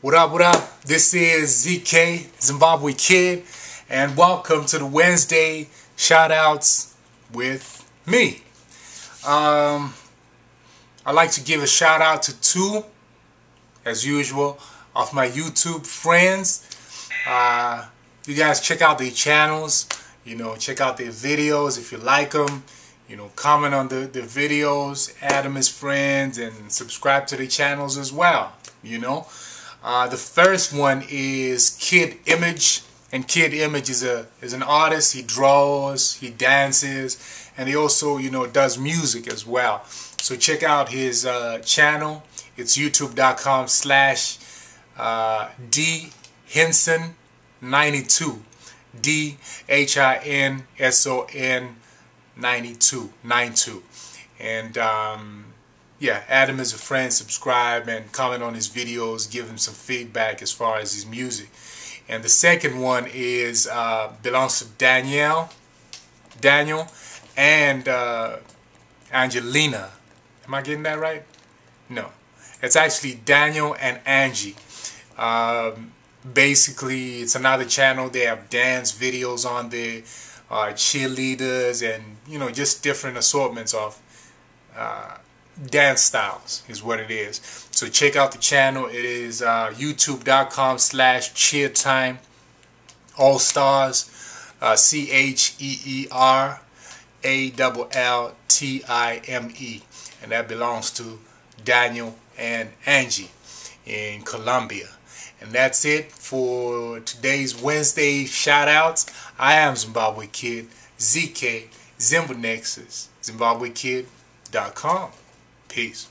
What up, what up? This is ZK, Zimbabwe Kid, and welcome to the Wednesday shout-outs with me. I'd like to give a shout-out to two, as usual, of my YouTube friends. You guys check out their channels, check out their videos if you like them. Comment on the videos, add them as friends, and subscribe to their channels as well. The first one is Kid Image, and Kid Image is an artist. He draws, he dances, and he also does music as well. So check out his channel. It's youtube.com/dhinson92, DHINSON 92, and yeah, add him as a friend, subscribe, and comment on his videos, give him some feedback as far as his music. And the second one is belongs to Daniel and Angelina. Am I getting that right? No, it's actually Daniel and Angie. Basically, it's another channel. They have dance videos on there, cheerleaders, and just different assortments of dance styles is what it is. So check out the channel. It is youtube.com/cheertime all stars, CheerAllTime, and that belongs to Daniel and Angie in Colombia. And that's it for today's Wednesday shout-outs. I am Zimbabwe Kid, ZK, Zimbabwe Nexus, ZimbabweKid.com. Peace.